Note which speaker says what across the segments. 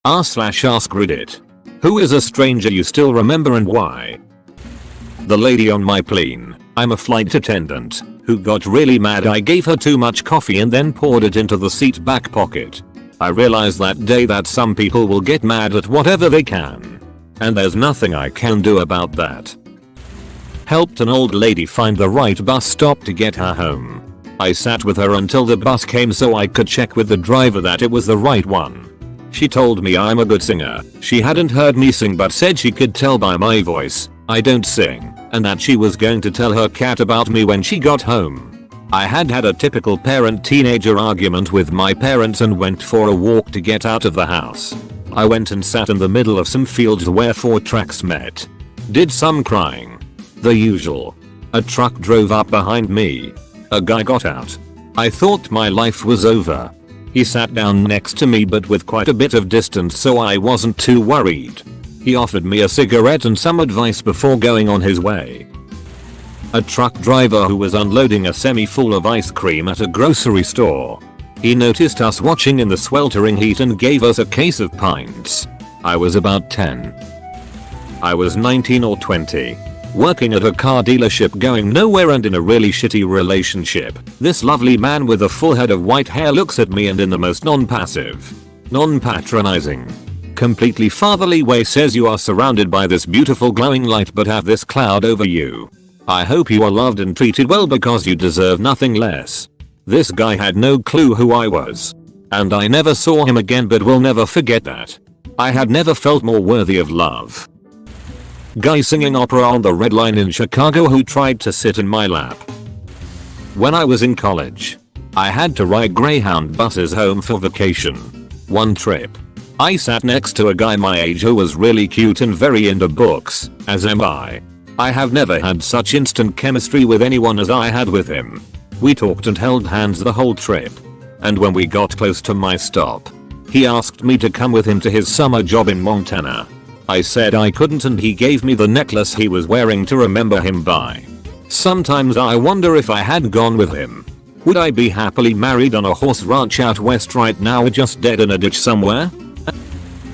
Speaker 1: r/AskReddit. Who is a stranger you still remember and why? The lady on my plane. I'm a flight attendant who got really mad I gave her too much coffee and then poured it into the seat back pocket. I realized that day that some people will get mad at whatever they can. And there's nothing I can do about that. Helped an old lady find the right bus stop to get her home. I sat with her until the bus came so I could check with the driver that it was the right one. She told me I'm a good singer. She hadn't heard me sing but said she could tell by my voice I don't sing, and that she was going to tell her cat about me when she got home. I had had a typical parent-teenager argument with my parents and went for a walk to get out of the house. I went and sat in the middle of some fields where 4 tracks met. Did some crying. The usual. A truck drove up behind me. A guy got out. I thought my life was over. He sat down next to me but with quite a bit of distance so I wasn't too worried. He offered me a cigarette and some advice before going on his way. A truck driver who was unloading a semi-full of ice cream at a grocery store. He noticed us watching in the sweltering heat and gave us a case of pints. I was about 10. I was 19 or 20. Working at a car dealership going nowhere and in a really shitty relationship. This lovely man with a full head of white hair looks at me and in the most non-passive, non-patronizing, completely fatherly way says you are surrounded by this beautiful glowing light but have this cloud over you. I hope you are loved and treated well because you deserve nothing less. This guy had no clue who I was. And I never saw him again but will never forget that. I had never felt more worthy of love. Guy singing opera on the Red Line in Chicago who tried to sit in my lap. When I was in college, I had to ride Greyhound buses home for vacation. One trip, I sat next to a guy my age who was really cute and very into books, as am I. I have never had such instant chemistry with anyone as I had with him. We talked and held hands the whole trip. And when we got close to my stop, he asked me to come with him to his summer job in Montana. I said I couldn't and he gave me the necklace he was wearing to remember him by. Sometimes I wonder if I had gone with him, would I be happily married on a horse ranch out west right now or just dead in a ditch somewhere?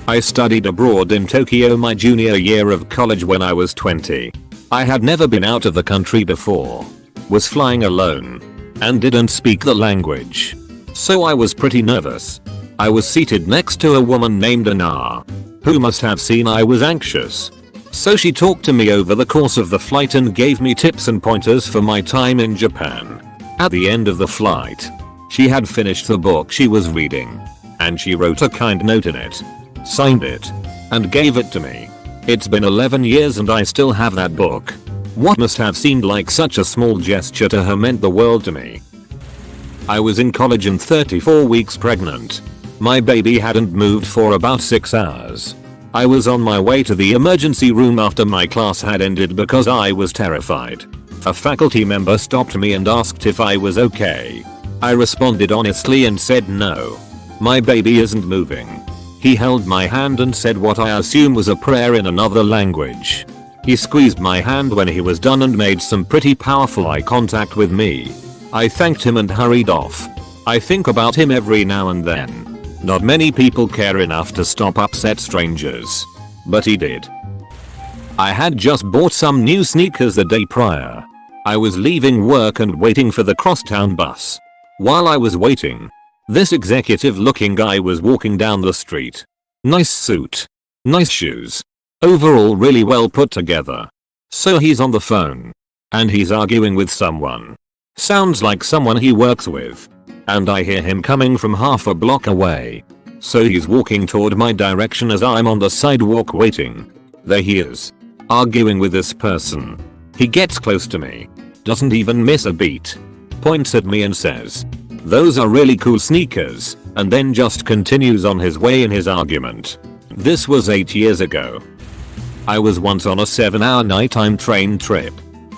Speaker 1: I studied abroad in Tokyo my junior year of college when I was 20. I had never been out of the country before, was flying alone, and didn't speak the language. So I was pretty nervous. I was seated next to a woman named Anna, who must have seen I was anxious. So she talked to me over the course of the flight and gave me tips and pointers for my time in Japan. At the end of the flight, she had finished the book she was reading, and she wrote a kind note in it, signed it, and gave it to me. It's been 11 years and I still have that book. What must have seemed like such a small gesture to her meant the world to me. I was in college and 34 weeks pregnant. My baby hadn't moved for about 6 hours. I was on my way to the emergency room after my class had ended because I was terrified. A faculty member stopped me and asked if I was okay. I responded honestly and said no. My baby isn't moving. He held my hand and said what I assume was a prayer in another language. He squeezed my hand when he was done and made some pretty powerful eye contact with me. I thanked him and hurried off. I think about him every now and then. Not many people care enough to stop upset strangers. But he did. I had just bought some new sneakers the day prior. I was leaving work and waiting for the crosstown bus. While I was waiting, this executive looking guy was walking down the street. Nice suit. Nice shoes. Overall really well put together. So he's on the phone. And he's arguing with someone. Sounds like someone he works with. And I hear him coming from half a block away. So he's walking toward my direction as I'm on the sidewalk waiting. There he is, arguing with this person. He gets close to me, doesn't even miss a beat, points at me and says, "Those are really cool sneakers," and then just continues on his way in his argument. This was 8 years ago. I was once on a 7-hour nighttime train trip,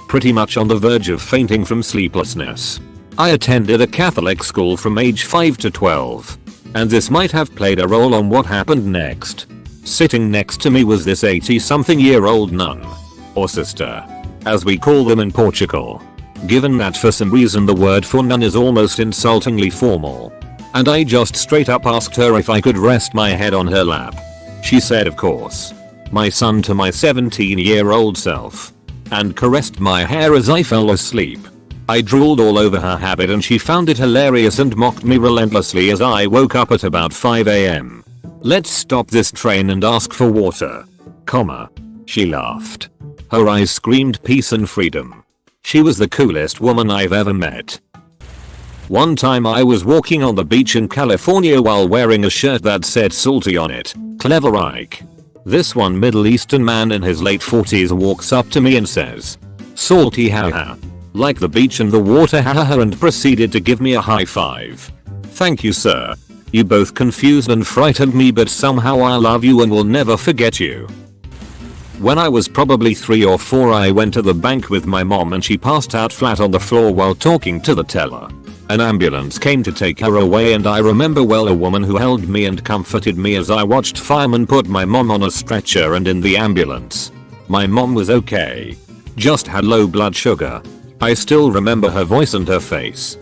Speaker 1: pretty much on the verge of fainting from sleeplessness. I attended a Catholic school from age 5 to 12, and this might have played a role on what happened next. Sitting next to me was this 80-something-year-old nun, or sister, as we call them in Portugal, given that for some reason the word for nun is almost insultingly formal. And I just straight up asked her if I could rest my head on her lap. She said of course. My son to my 17-year-old self. And caressed my hair as I fell asleep. I drooled all over her habit and she found it hilarious and mocked me relentlessly as I woke up at about 5 AM. Let's stop this train and ask for water. Comma. She laughed. Her eyes screamed peace and freedom. She was the coolest woman I've ever met. One time I was walking on the beach in California while wearing a shirt that said salty on it. Clever Ike. This one Middle Eastern man in his late 40s walks up to me and says, "Salty haha. Like the beach and the water haha," and proceeded to give me a high five. Thank you sir. You both confused and frightened me, but somehow I love you and will never forget you. When I was probably 3 or 4 I went to the bank with my mom and she passed out flat on the floor while talking to the teller. An ambulance came to take her away and I remember well a woman who held me and comforted me as I watched firemen put my mom on a stretcher and in the ambulance. My mom was okay. Just had low blood sugar. I still remember her voice and her face.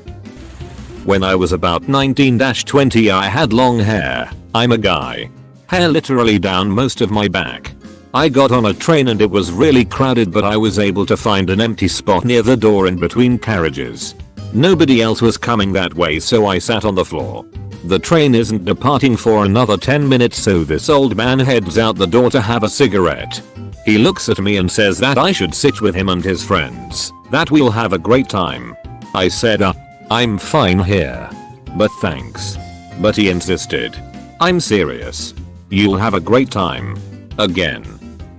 Speaker 1: When I was about 19-20 I had long hair. I'm a guy. Hair literally down most of my back. I got on a train and it was really crowded, but I was able to find an empty spot near the door in between carriages. Nobody else was coming that way, so I sat on the floor. The train isn't departing for another 10 minutes, so this old man heads out the door to have a cigarette. He looks at me and says that I should sit with him and his friends, that we'll have a great time. I said I'm fine here. But thanks. But he insisted. I'm serious. You'll have a great time. Again.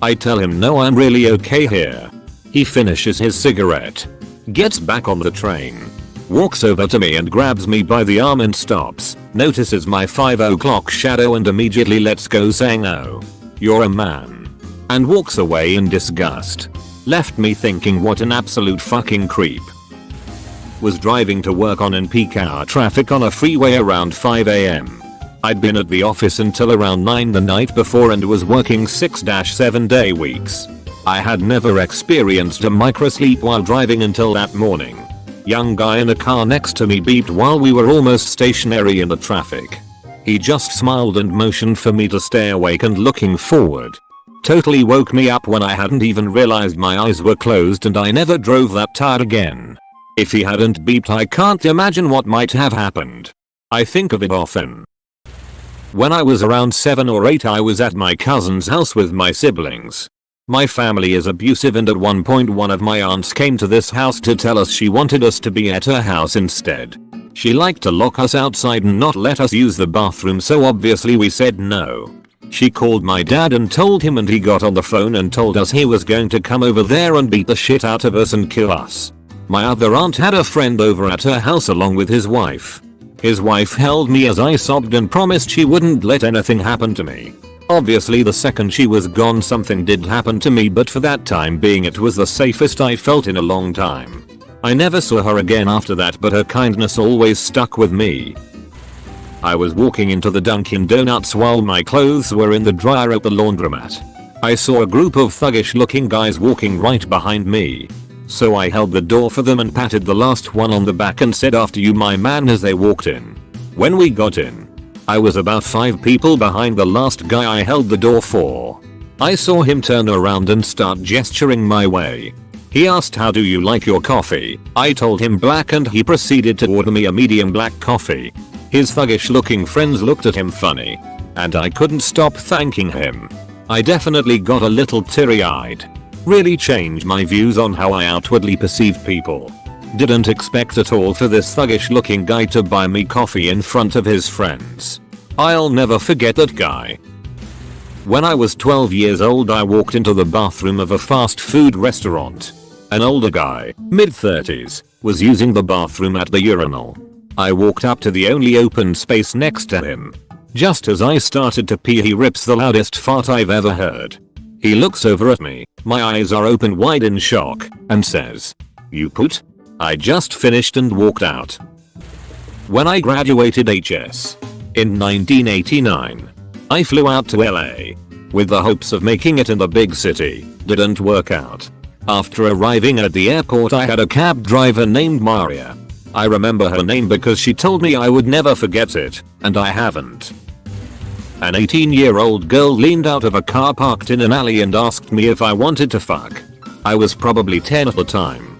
Speaker 1: I tell him no, I'm really okay here. He finishes his cigarette. Gets back on the train. Walks over to me and grabs me by the arm and stops. Notices my 5 o'clock shadow and immediately lets go, saying, "Oh, you're a man." And walks away in disgust. Left me thinking what an absolute fucking creep. Was driving to work on peak hour traffic on a freeway around 5 AM. I'd been at the office until around 9 the night before and was working 6-7 day weeks. I had never experienced a microsleep while driving until that morning. Young guy in a car next to me beeped while we were almost stationary in the traffic. He just smiled and motioned for me to stay awake and looking forward. Totally woke me up when I hadn't even realized my eyes were closed, and I never drove that tired again. If he hadn't beeped, I can't imagine what might have happened. I think of it often. When I was around 7 or 8 I was at my cousin's house with my siblings. My family is abusive, and at one point one of my aunts came to this house to tell us she wanted us to be at her house instead. She liked to lock us outside and not let us use the bathroom, so obviously we said no. She called my dad and told him, and he got on the phone and told us he was going to come over there and beat the shit out of us and kill us. My other aunt had a friend over at her house along with his wife. His wife held me as I sobbed and promised she wouldn't let anything happen to me. Obviously the second she was gone something did happen to me, but for that time being it was the safest I felt in a long time. I never saw her again after that, but her kindness always stuck with me. I was walking into the Dunkin' Donuts while my clothes were in the dryer at the laundromat. I saw a group of thuggish looking guys walking right behind me. So I held the door for them and patted the last one on the back and said, "After you, my man," as they walked in. When we got in, I was about 5 people behind the last guy I held the door for. I saw him turn around and start gesturing my way. He asked, "How do you like your coffee?" I told him black, and he proceeded to order me a medium black coffee. His thuggish looking friends looked at him funny, and I couldn't stop thanking him. I definitely got a little teary-eyed. Really changed my views on how I outwardly perceived people. Didn't expect at all for this thuggish looking guy to buy me coffee in front of his friends. I'll never forget that guy. When I was 12 years old I walked into the bathroom of a fast food restaurant. An older guy, mid-30s, was using the bathroom at the urinal. I walked up to the only open space next to him. Just as I started to pee he rips the loudest fart I've ever heard. He looks over at me, my eyes are open wide in shock, and says, "You poot?" I just finished and walked out. When I graduated HS in 1989, I flew out to LA with the hopes of making it in the big city. Didn't work out. After arriving at the airport I had a cab driver named Maria. I remember her name because she told me I would never forget it, and I haven't. An 18-year-old girl leaned out of a car parked in an alley and asked me if I wanted to fuck. I was probably 10 at the time.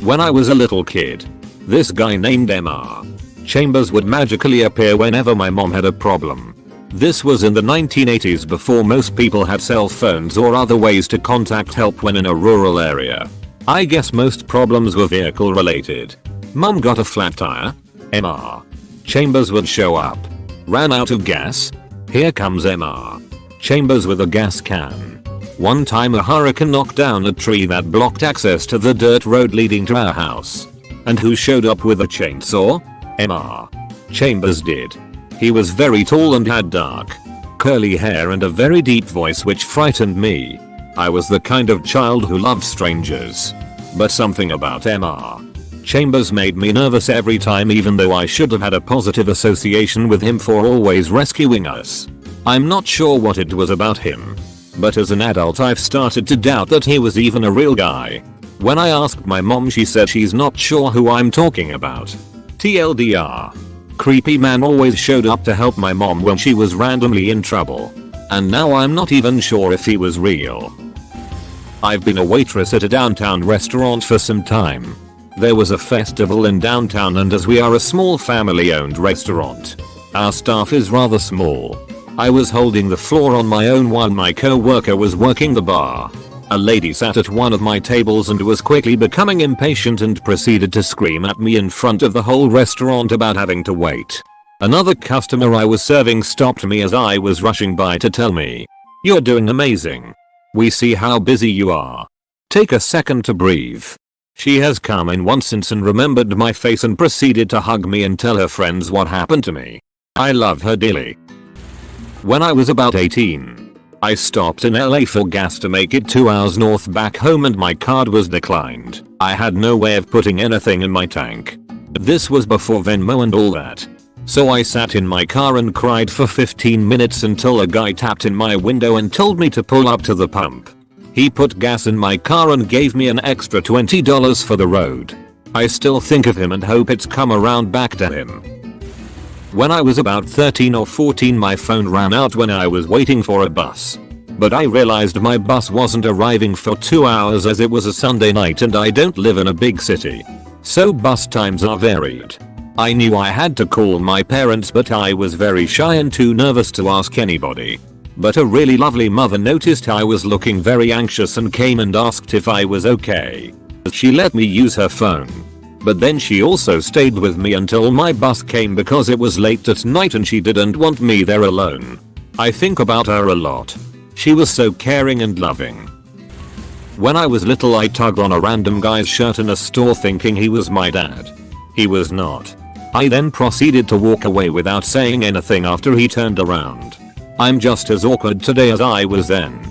Speaker 1: When I was a little kid, this guy named MR Chambers would magically appear whenever my mom had a problem. This was in the 1980s before most people had cell phones or other ways to contact help when in a rural area. I guess most problems were vehicle related. Mom got a flat tire. MR Chambers would show up. Ran out of gas. Here comes MR Chambers with a gas can. One time a hurricane knocked down a tree that blocked access to the dirt road leading to our house. And who showed up with a chainsaw? MR Chambers did. He was very tall and had dark, curly hair and a very deep voice which frightened me. I was the kind of child who loved strangers. But something about MR Chambers made me nervous every time, even though I should have had a positive association with him for always rescuing us. I'm not sure what it was about him, but as an adult I've started to doubt that he was even a real guy. When I asked my mom, she said she's not sure who I'm talking about. TLDR. Creepy man always showed up to help my mom when she was randomly in trouble. And now I'm not even sure if he was real. I've been a waitress at a downtown restaurant for some time. There was a festival in downtown, and as we are a small family-owned restaurant, our staff is rather small. I was holding the floor on my own while my co-worker was working the bar. A lady sat at one of my tables and was quickly becoming impatient and proceeded to scream at me in front of the whole restaurant about having to wait. Another customer I was serving stopped me as I was rushing by to tell me, "You're doing amazing. We see how busy you are. Take a second to breathe." She has come in once since and remembered my face and proceeded to hug me and tell her friends what happened to me. I love her dearly. When I was about 18, I stopped in LA for gas to make it 2 hours north back home and my card was declined. I had no way of putting anything in my tank. This was before Venmo and all that. So I sat in my car and cried for 15 minutes until a guy tapped in my window and told me to pull up to the pump. He put gas in my car and gave me an extra $20 for the road. I still think of him and hope it's come around back to him. When I was about 13 or 14, my phone ran out when I was waiting for a bus. But I realized my bus wasn't arriving for 2 hours as it was a Sunday night and I don't live in a big city. So bus times are varied. I knew I had to call my parents, but I was very shy and too nervous to ask anybody. But a really lovely mother noticed I was looking very anxious and came and asked if I was okay. She let me use her phone. But then she also stayed with me until my bus came because it was late at night and she didn't want me there alone. I think about her a lot. She was so caring and loving. When I was little, I tugged on a random guy's shirt in a store thinking he was my dad. He was not. I then proceeded to walk away without saying anything after he turned around. I'm just as awkward today as I was then.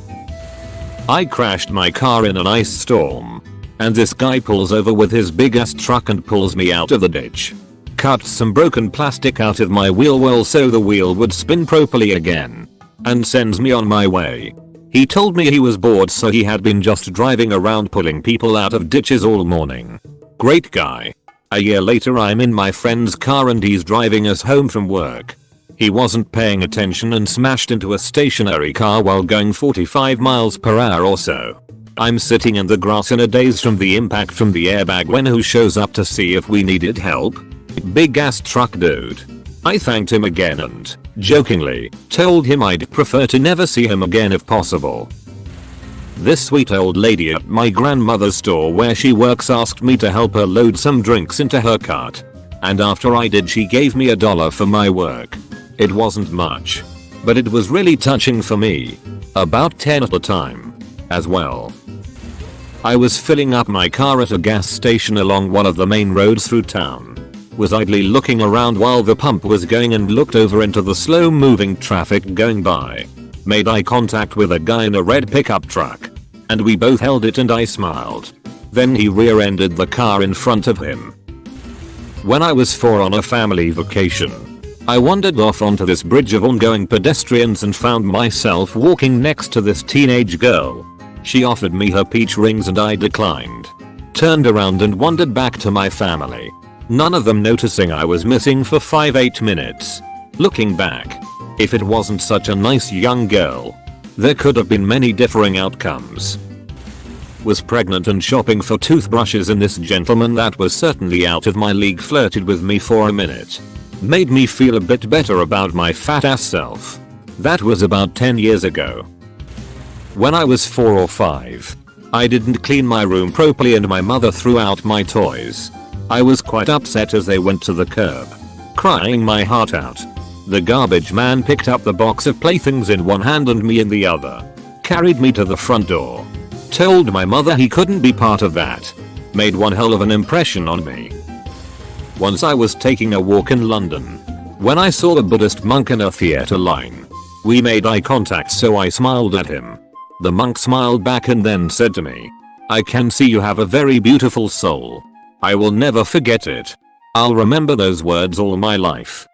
Speaker 1: I crashed my car in an ice storm. And this guy pulls over with his big ass truck and pulls me out of the ditch. Cuts some broken plastic out of my wheel well so the wheel would spin properly again. And sends me on my way. He told me he was bored, so he had been just driving around pulling people out of ditches all morning. Great guy. A year later, I'm in my friend's car and he's driving us home from work. He wasn't paying attention and smashed into a stationary car while going 45 miles per hour or so. I'm sitting in the grass in a daze from the impact from the airbag when who shows up to see if we needed help? Big ass truck dude. I thanked him again and, jokingly, told him I'd prefer to never see him again if possible. This sweet old lady at my grandmother's store where she works asked me to help her load some drinks into her cart. And after I did, she gave me $1 for my work. It wasn't much, but it was really touching for me. About 10 at the time. As well. I was filling up my car at a gas station along one of the main roads through town. Was idly looking around while the pump was going and looked over into the slow moving traffic going by. Made eye contact with a guy in a red pickup truck. And we both held it and I smiled. Then he rear-ended the car in front of him. When I was 4 on a family vacation, I wandered off onto this bridge of ongoing pedestrians and found myself walking next to this teenage girl. She offered me her peach rings and I declined. Turned around and wandered back to my family. None of them noticing I was missing for 8 minutes. Looking back, If it wasn't such a nice young girl, there could have been many differing outcomes. Was pregnant and shopping for toothbrushes and this gentleman that was certainly out of my league flirted with me for a minute. Made me feel a bit better about my fat ass self. That was about 10 years ago. When I was 4 or 5, I didn't clean my room properly and my mother threw out my toys. I was quite upset as they went to the curb, crying my heart out. The garbage man picked up the box of playthings in one hand and me in the other, carried me to the front door, told my mother he couldn't be part of that. Made one hell of an impression on me. Once I was taking a walk in London when I saw a Buddhist monk in a theatre line. We made eye contact, so I smiled at him. The monk smiled back and then said to me, "I can see you have a very beautiful soul." I will never forget it. I'll remember those words all my life.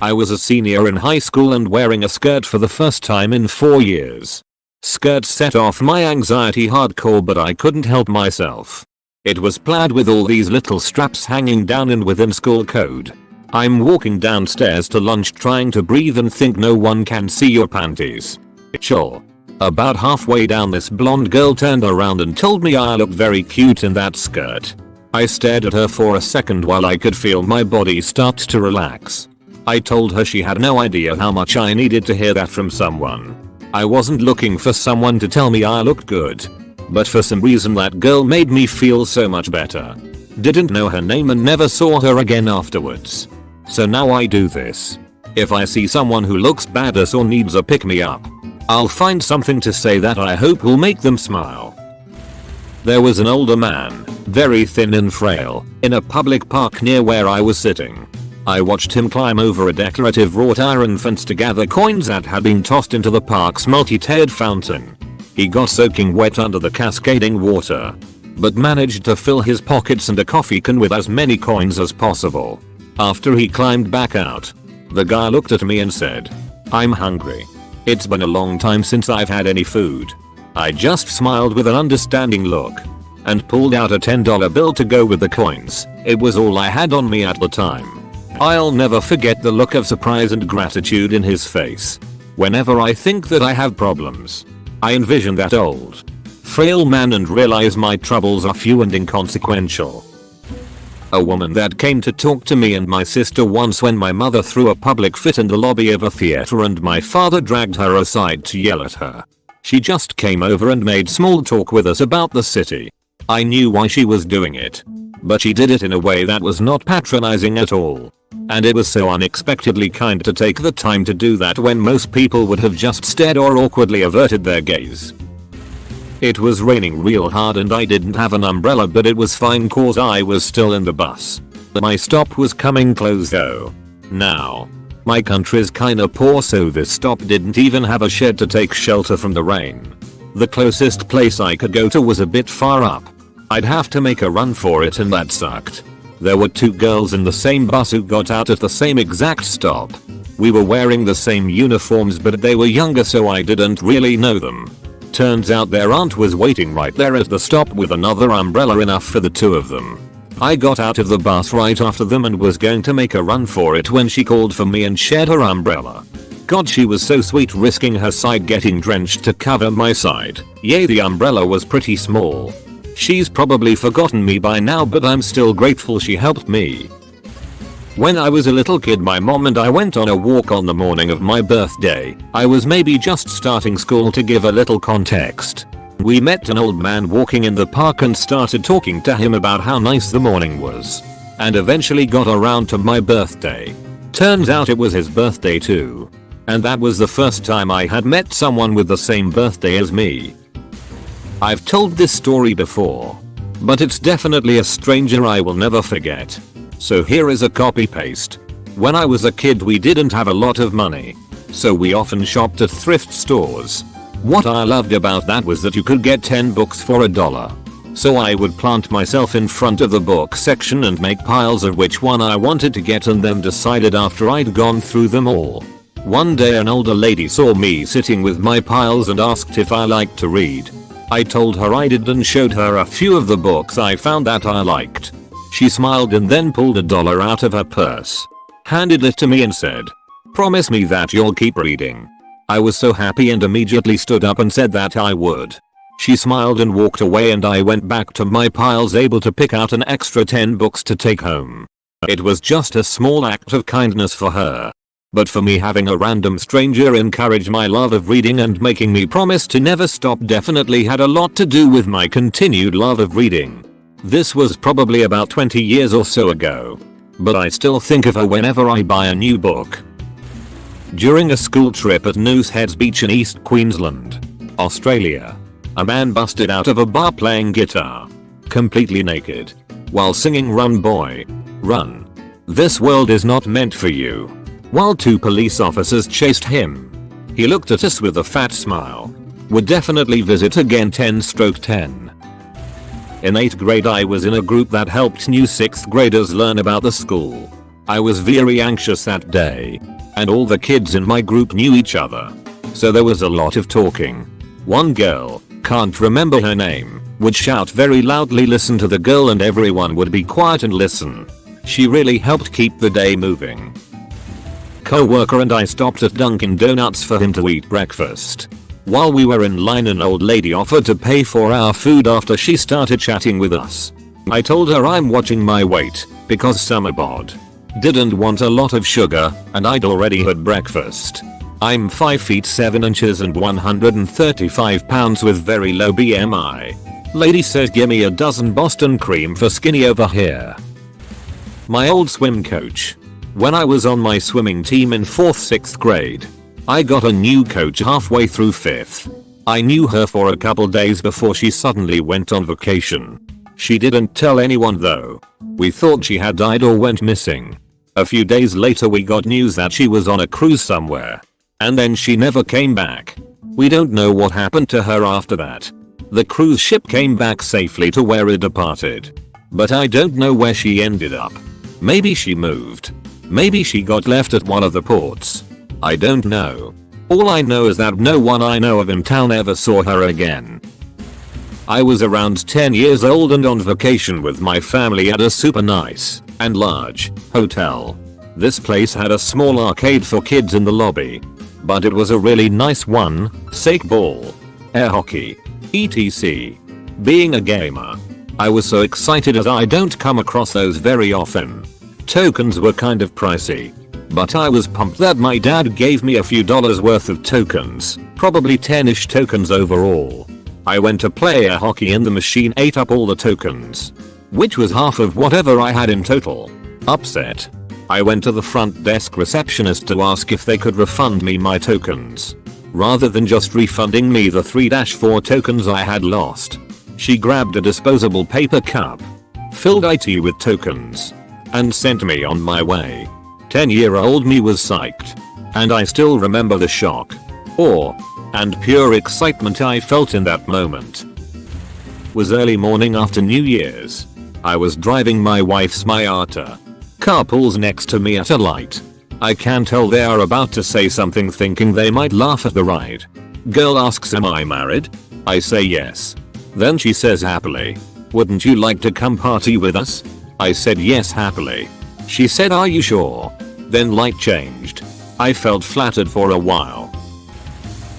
Speaker 1: I was a senior in high school and wearing a skirt for the first time in 4 years. Skirt set off my anxiety hardcore, but I couldn't help myself. It was plaid with all these little straps hanging down and within school code. I'm walking downstairs to lunch trying to breathe and think no one can see your panties. Sure. About halfway down, this blonde girl turned around and told me I looked very cute in that skirt. I stared at her for a second while I could feel my body start to relax. I told her she had no idea how much I needed to hear that from someone. I wasn't looking for someone to tell me I looked good. But for some reason that girl made me feel so much better. Didn't know her name and never saw her again afterwards. So now I do this. If I see someone who looks badass or needs a pick-me-up, I'll find something to say that I hope will make them smile. There was an older man, very thin and frail, in a public park near where I was sitting. I watched him climb over a decorative wrought iron fence to gather coins that had been tossed into the park's multi-tiered fountain. He got soaking wet under the cascading water, but managed to fill his pockets and a coffee can with as many coins as possible. After he climbed back out, the guy looked at me and said, "I'm hungry. It's been a long time since I've had any food." I just smiled with an understanding look and pulled out a $10 bill to go with the coins. It was all I had on me at the time. I'll never forget the look of surprise and gratitude in his face. Whenever I think that I have problems, I envision that old, frail man and realize my troubles are few and inconsequential. A woman that came to talk to me and my sister once when my mother threw a public fit in the lobby of a theater and my father dragged her aside to yell at her. She just came over and made small talk with us about the city. I knew why she was doing it, but she did it in a way that was not patronizing at all. And it was so unexpectedly kind to take the time to do that when most people would have just stared or awkwardly averted their gaze. It was raining real hard and I didn't have an umbrella, but it was fine cause I was still in the bus. My stop was coming close though. Now, my country's kinda poor, so this stop didn't even have a shed to take shelter from the rain. The closest place I could go to was a bit far up. I'd have to make a run for it and that sucked. There were 2 girls in the same bus who got out at the same exact stop. We were wearing the same uniforms, but they were younger, so I didn't really know them. Turns out their aunt was waiting right there at the stop with another umbrella enough for the 2 of them. I got out of the bus right after them and was going to make a run for it when she called for me and shared her umbrella. God, she was so sweet, risking her side getting drenched to cover my side. Yay, the umbrella was pretty small. She's probably forgotten me by now, but I'm still grateful she helped me. When I was a little kid, my mom and I went on a walk on the morning of my birthday. I was maybe just starting school. To give a little context, we met an old man walking in the park and started talking to him about how nice the morning was, and eventually got around to my birthday. Turns out it was his birthday too, and that was the first time I had met someone with the same birthday as me. I've told this story before, but it's definitely a stranger I will never forget. So here is a copy paste. When I was a kid, we didn't have a lot of money, so we often shopped at thrift stores. What I loved about that was that you could get 10 books for $1. So I would plant myself in front of the book section and make piles of which one I wanted to get, and then decided after I'd gone through them all. One day an older lady saw me sitting with my piles and asked if I liked to read. I told her I did and showed her a few of the books I found that I liked. She smiled and then pulled $1 out of her purse, handed it to me and said, Promise me that you'll keep reading." I was so happy and immediately stood up and said that I would. She smiled and walked away, and I went back to my piles, able to pick out an extra 10 books to take home. It was just a small act of kindness for her. But for me, having a random stranger encourage my love of reading and making me promise to never stop definitely had a lot to do with my continued love of reading. This was probably about 20 years or so ago. But I still think of her whenever I buy a new book. During a school trip at Nooseheads Beach in East Queensland, Australia, a man busted out of a bar playing guitar, completely naked, while singing "Run Boy, Run. This world is not meant for you," while 2 police officers chased him. He looked at us with a fat smile. Would definitely visit again 10/10. In 8th grade I was in a group that helped new 6th graders learn about the school. I was very anxious that day, and all the kids in my group knew each other. So there was a lot of talking. One girl, can't remember her name, would shout very loudly, "Listen to the girl," and everyone would be quiet and listen. She really helped keep the day moving. Co-worker and I stopped at Dunkin' Donuts for him to eat breakfast. While we were in line, an old lady offered to pay for our food after she started chatting with us. I told her I'm watching my weight because summer bod. Didn't want a lot of sugar, and I'd already had breakfast. I'm 5 feet 7 inches and 135 pounds with very low BMI. Lady said, "Gimme a dozen Boston cream for skinny over here." My old swim coach. When I was on my swimming team in 4th/6th grade, I got a new coach halfway through 5th. I knew her for a couple days before she suddenly went on vacation. She didn't tell anyone though. We thought she had died or went missing. A few days later we got news that she was on a cruise somewhere. And then she never came back. We don't know what happened to her after that. The cruise ship came back safely to where it departed. But I don't know where she ended up. Maybe she moved. Maybe she got left at one of the ports. I don't know. All I know is that no one I know of in town ever saw her again. I was around 10 years old and on vacation with my family at a super nice and large hotel. This place had a small arcade for kids in the lobby. But it was a really nice one, sake ball, air hockey, etc. Being a gamer, I was so excited as I don't come across those very often. Tokens were kind of pricey, but I was pumped that my dad gave me a few dollars worth of tokens, probably 10ish tokens overall. I went to play air hockey and the machine ate up all the tokens, which was half of whatever I had in total. Upset, I went to the front desk receptionist to ask if they could refund me my tokens, rather than just refunding me the 3-4 tokens I had lost. She grabbed a disposable paper cup, filled it with tokens, and sent me on my way. 10-year-old me was psyched. And I still remember the shock, awe, and pure excitement I felt in that moment. Was early morning after New Year's. I was driving my wife's Miata. Car pulls next to me at a light. I can tell they are about to say something, thinking they might laugh at the ride. Girl asks, "Am I married?" I say yes. Then she says happily, "Wouldn't you like to come party with us?" I said yes happily. She said, "Are you sure?" Then light changed. I felt flattered for a while.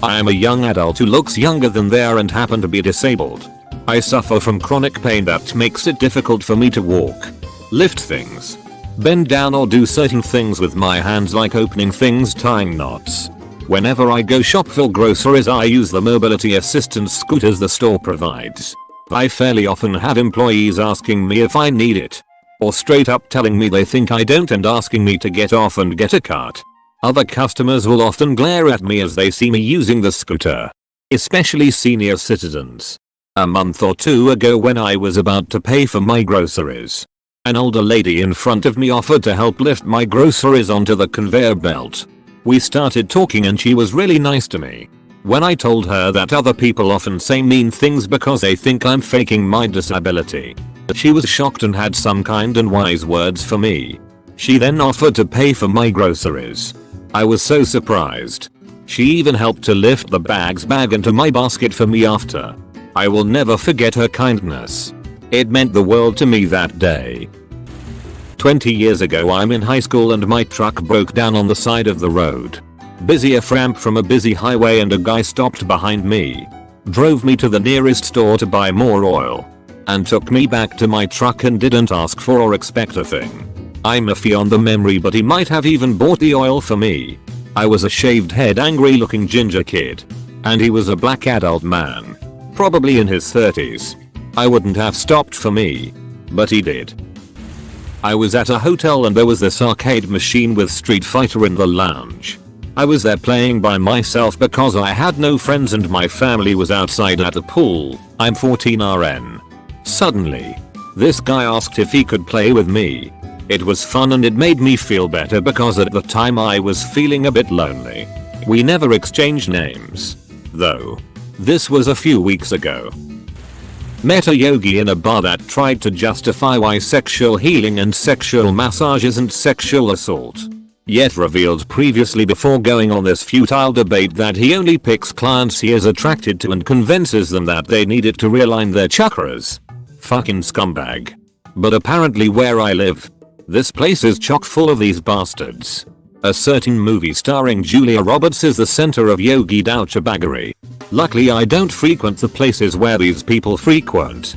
Speaker 1: I am a young adult who looks younger than they are and happen to be disabled. I suffer from chronic pain that makes it difficult for me to walk, lift things, bend down or do certain things with my hands, like opening things, tying knots. Whenever I go shop for groceries I use the mobility assistance scooters the store provides. I fairly often have employees asking me if I need it, or straight up telling me they think I don't and asking me to get off and get a cart. Other customers will often glare at me as they see me using the scooter, especially senior citizens. A month or 2 ago, when I was about to pay for my groceries, an older lady in front of me offered to help lift my groceries onto the conveyor belt. We started talking and she was really nice to me. When I told her that other people often say mean things because they think I'm faking my disability, she was shocked and had some kind and wise words for me. She then offered to pay for my groceries. I was so surprised. She even helped to lift the bag into my basket for me after. I will never forget her kindness. It meant the world to me that day. 20 years ago I'm in high school and my truck broke down on the side of the road. Busy off ramp from a busy highway and a guy stopped behind me. Drove me to the nearest store to buy more oil. And took me back to my truck and didn't ask for or expect a thing. I'm iffy on the memory but he might have even bought the oil for me. I was a shaved head angry looking ginger kid. And he was a black adult man. Probably in his 30s. I wouldn't have stopped for me. But he did. I was at a hotel and there was this arcade machine with Street Fighter in the lounge. I was there playing by myself because I had no friends and my family was outside at the pool. I'm 14 RN. Suddenly, this guy asked if he could play with me. It was fun and it made me feel better because at the time I was feeling a bit lonely. We never exchanged names. Though. This was a few weeks ago. Met a yogi in a bar that tried to justify why sexual healing and sexual massage isn't sexual assault. Yet revealed previously before going on this futile debate that he only picks clients he is attracted to and convinces them that they need it to realign their chakras. Fucking scumbag. But apparently where I live, this place is chock full of these bastards. A certain movie starring Julia Roberts is the center of yogi douchebaggery. Luckily I don't frequent the places where these people frequent.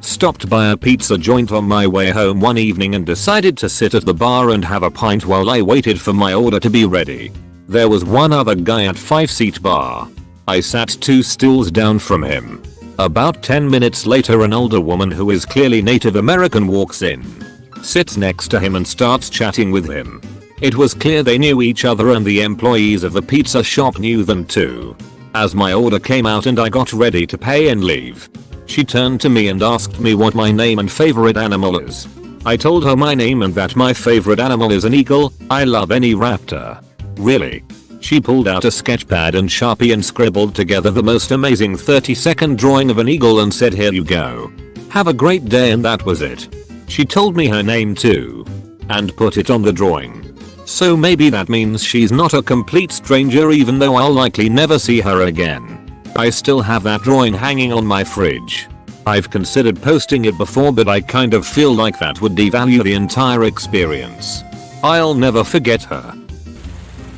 Speaker 1: Stopped by a pizza joint on my way home one evening and decided to sit at the bar and have a pint while I waited for my order to be ready. There was one other guy at 5-seat bar. I sat 2 stools down from him. About 10 minutes later an older woman who is clearly Native American walks in. Sits next to him and starts chatting with him. It was clear they knew each other and the employees of the pizza shop knew them too. As my order came out and I got ready to pay and leave, she turned to me and asked me what my name and favorite animal is. I told her my name and that my favorite animal is an eagle. I love any raptor. Really? She pulled out a sketchpad and Sharpie and scribbled together the most amazing 30-second drawing of an eagle and said, "Here you go. Have a great day," and that was it. She told me her name too. And put it on the drawing. So maybe that means she's not a complete stranger even though I'll likely never see her again. I still have that drawing hanging on my fridge. I've considered posting it before but I kind of feel like that would devalue the entire experience. I'll never forget her.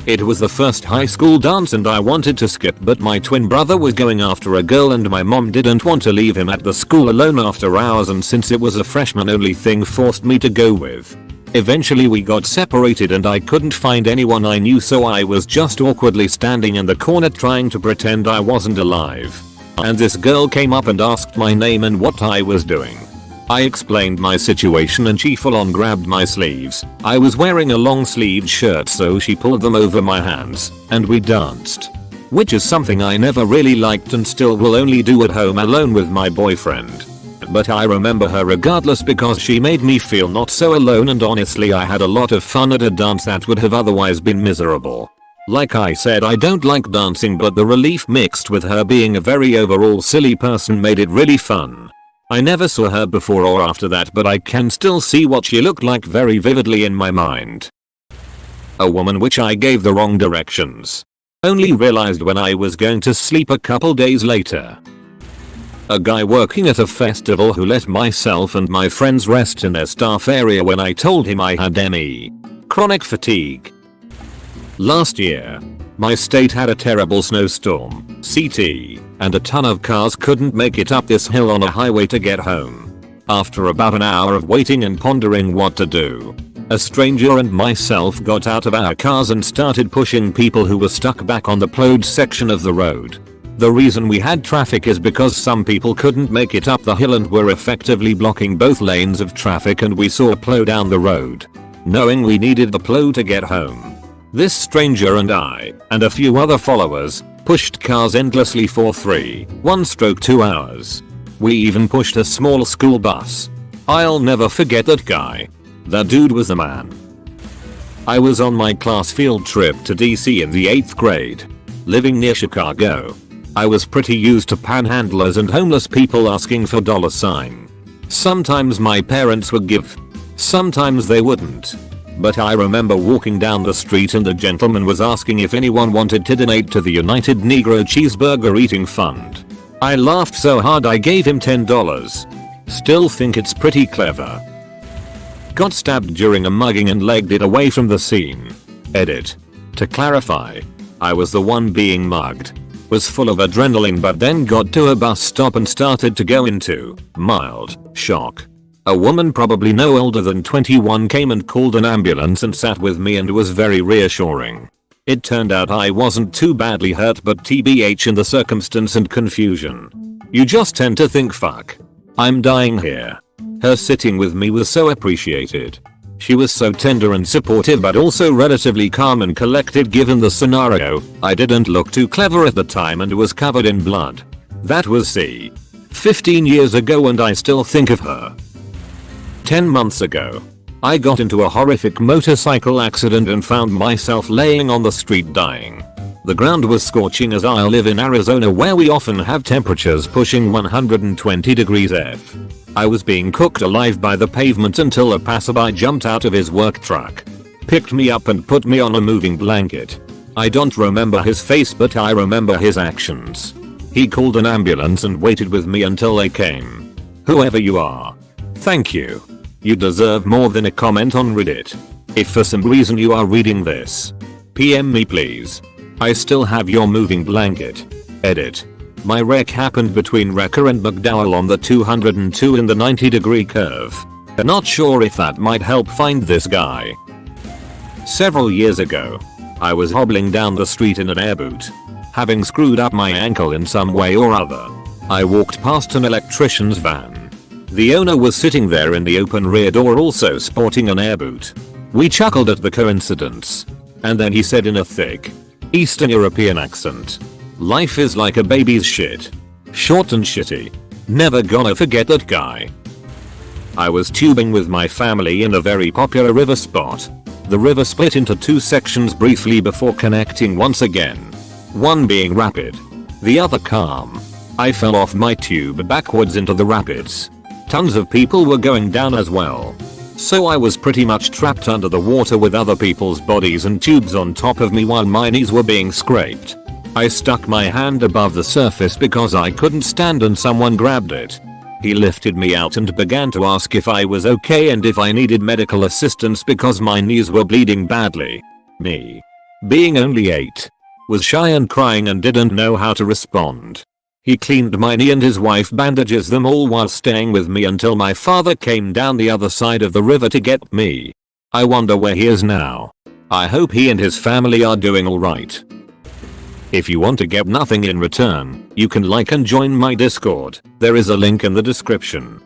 Speaker 1: It was the first high school dance and I wanted to skip but my twin brother was going after a girl and my mom didn't want to leave him at the school alone after hours and since it was a freshman only thing forced me to go with. Eventually we got separated and I couldn't find anyone I knew so I was just awkwardly standing in the corner trying to pretend I wasn't alive. And this girl came up and asked my name and what I was doing. I explained my situation and she full on grabbed my sleeves. I was wearing a long sleeved shirt so she pulled them over my hands and we danced. Which is something I never really liked and still will only do at home alone with my boyfriend. But I remember her regardless because she made me feel not so alone and honestly I had a lot of fun at a dance that would have otherwise been miserable. Like I said I don't like dancing but the relief mixed with her being a very overall silly person made it really fun. I never saw her before or after that but I can still see what she looked like very vividly in my mind. A woman which I gave the wrong directions. Only realized when I was going to sleep a couple days later. A guy working at a festival who let myself and my friends rest in their staff area when I told him I had ME. Chronic fatigue. Last year, my state had a terrible snowstorm, CT, and a ton of cars couldn't make it up this hill on a highway to get home. After about an hour of waiting and pondering what to do, a stranger and myself got out of our cars and started pushing people who were stuck back on the plowed section of the road. The reason we had traffic is because some people couldn't make it up the hill and were effectively blocking both lanes of traffic and we saw a plow down the road. Knowing we needed the plow to get home, this stranger and I, and a few other followers, pushed cars endlessly for 1-2 hours. We even pushed a small school bus. I'll never forget that guy. That dude was the man. I was on my class field trip to DC in the 8th grade. Living near Chicago. I was pretty used to panhandlers and homeless people asking for $sign. Sometimes my parents would give. Sometimes they wouldn't. But I remember walking down the street and the gentleman was asking if anyone wanted to donate to the United Negro Cheeseburger Eating Fund. I laughed so hard I gave him $10. Still think it's pretty clever. Got stabbed during a mugging and legged it away from the scene. Edit. To clarify, I was the one being mugged. Was full of adrenaline but then got to a bus stop and started to go into mild shock. A woman probably no older than 21 came and called an ambulance and sat with me and was very reassuring. It turned out I wasn't too badly hurt but TBH in the circumstance and confusion. You just tend to think fuck, I'm dying here. Her sitting with me was so appreciated. She was so tender and supportive but also relatively calm and collected given the scenario. I didn't look too clever at the time and was covered in blood. That was 15 years ago and I still think of her. 10 months ago, I got into a horrific motorcycle accident and found myself laying on the street dying. The ground was scorching as I live in Arizona where we often have temperatures pushing 120 degrees F. I was being cooked alive by the pavement until a passerby jumped out of his work truck, picked me up and put me on a moving blanket. I don't remember his face but I remember his actions. He called an ambulance and waited with me until they came. Whoever you are, thank you. You deserve more than a comment on Reddit. If for some reason you are reading this, PM me please. I still have your moving blanket. Edit. My wreck happened between Wrecker and McDowell on the 202 in the 90-degree curve. Not sure if that might help find this guy. Several years ago, I was hobbling down the street in an air boot, having screwed up my ankle in some way or other. I walked past an electrician's van. The owner was sitting there in the open rear door also sporting an air boot. We chuckled at the coincidence. And then he said in a thick Eastern European accent, "Life is like a baby's shit. Short and shitty. Never gonna forget that guy." I was tubing with my family in a very popular river spot. The river split into two sections briefly before connecting once again. One being rapid, the other calm. I fell off my tube backwards into the rapids. Tons of people were going down as well. So I was pretty much trapped under the water with other people's bodies and tubes on top of me while my knees were being scraped. I stuck my hand above the surface because I couldn't stand and someone grabbed it. He lifted me out and began to ask if I was okay and if I needed medical assistance because my knees were bleeding badly. Me, being only 8, was shy and crying and didn't know how to respond. He cleaned my knee and his wife bandages them all while staying with me until my father came down the other side of the river to get me. I wonder where he is now. I hope he and his family are doing alright. If you want to get nothing in return, you can like and join my Discord. There is a link in the description.